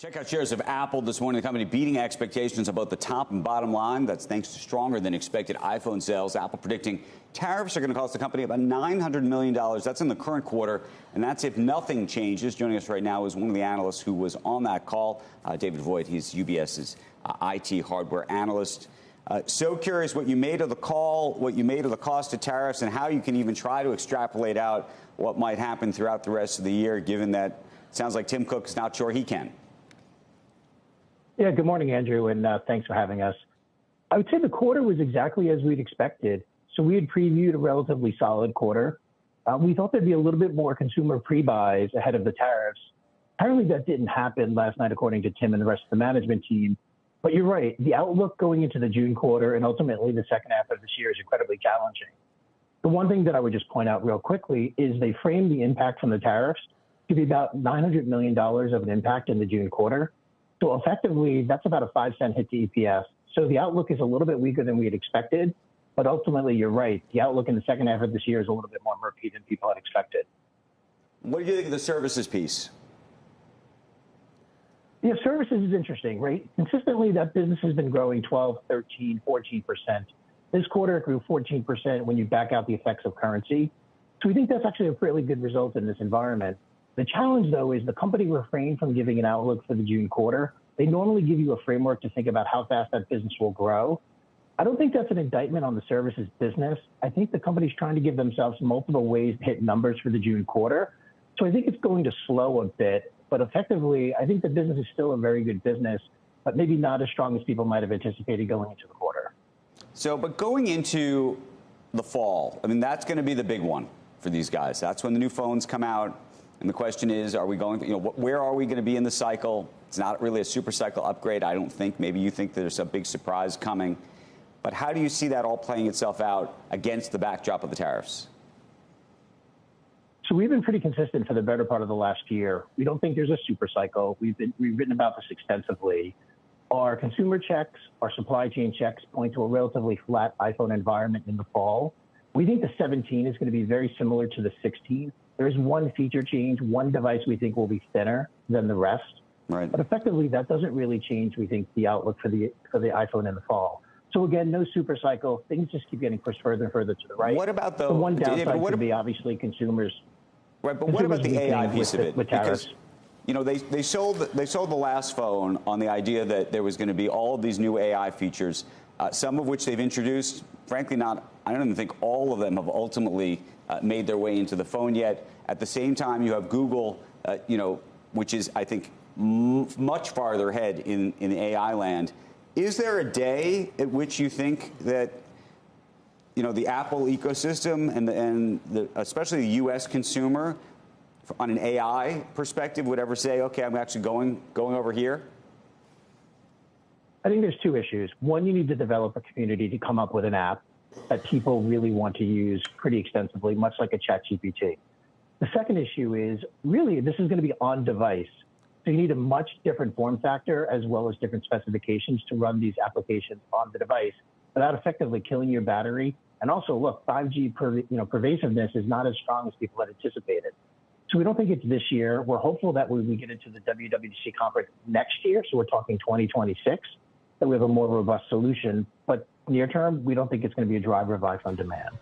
Check out shares of Apple this morning. The company beating expectations of both the top and bottom line. That's thanks to stronger than expected iPhone sales. Apple predicting tariffs are going to cost the company about $900 million. That's in the current quarter, and that's if nothing changes. Joining us right now is one of the analysts who was on that call, David Voigt. He's UBS's IT hardware analyst. So curious what you made of the call, what you made of the cost of tariffs, and how you can even try to extrapolate out what might happen throughout the rest of the year, given that it sounds like Tim Cook's not sure he can. Yeah, good morning, Andrew, and thanks for having us. I would say the quarter was exactly as we'd expected. So we had previewed a relatively solid quarter. We thought there'd be a little bit more consumer pre-buys ahead of the tariffs. Apparently that didn't happen last night, according to Tim and the rest of the management team. But you're right, the outlook going into the June quarter and ultimately the second half of this year is incredibly challenging. The one thing that I would just point out real quickly is they framed the impact from the tariffs to be about $900 million of an impact in the June quarter. So effectively, that's about a 5-cent hit to EPS. So the outlook is a little bit weaker than we had expected. But ultimately, you're right. The outlook in the second half of this year is a little bit more murky than people had expected. What do you think of the services piece? Yeah, services is interesting, right? Consistently, that business has been growing 12, 13, 14%. This quarter, it grew 14% when you back out the effects of currency. So we think that's actually a really good result in this environment. The challenge, though, is the company refrained from giving an outlook for the June quarter. They normally give you a framework to think about how fast that business will grow. I don't think that's an indictment on the services business. I think the company's trying to give themselves multiple ways to hit numbers for the June quarter. So I think it's going to slow a bit. But effectively, I think the business is still a very good business, but maybe not as strong as people might have anticipated going into the quarter. So, but going into the fall, I mean, that's going to be the big one for these guys. That's when the new phones come out. And the question is, are we going, where are we going to be in the cycle? It's not really a super cycle upgrade, I don't think. Maybe you think there's a big surprise coming. But how do you see that all playing itself out against the backdrop of the tariffs? So we've been pretty consistent for the better part of the last year. We don't think there's a super cycle. We've written about this extensively. Our consumer checks, our supply chain checks point to a relatively flat iPhone environment in the fall. We think the 17 is going to be very similar to the 16. There's one feature change, one device we think will be thinner than the rest. Right. But effectively, that doesn't really change, we think, the outlook for the iPhone in the fall. So again, no super cycle. Things just keep getting pushed further and further to the right. What about the one downside would be obviously consumers. Right, but what about the AI piece of it? With tariffs? Because they sold the last phone on the idea that there was going to be all of these new AI features, some of which they've introduced. Frankly, I don't even think all of them have ultimately made their way into the phone yet. At the same time, you have Google, which is, I think, much farther ahead in AI land. Is there a day at which you think that the Apple ecosystem and especially the U.S. consumer, on an AI perspective, would ever say, "Okay, I'm actually going over here"? I think there's two issues. One, you need to develop a community to come up with an app that people really want to use pretty extensively, much like a ChatGPT. The second issue is really this is going to be on device. So you need a much different form factor as well as different specifications to run these applications on the device without effectively killing your battery. And also, look, 5G pervasiveness is not as strong as people had anticipated. So we don't think it's this year. We're hopeful that when we get into the WWDC conference next year, so we're talking 2026, that we have a more robust solution. But near term, we don't think it's going to be a driver of iPhone demand.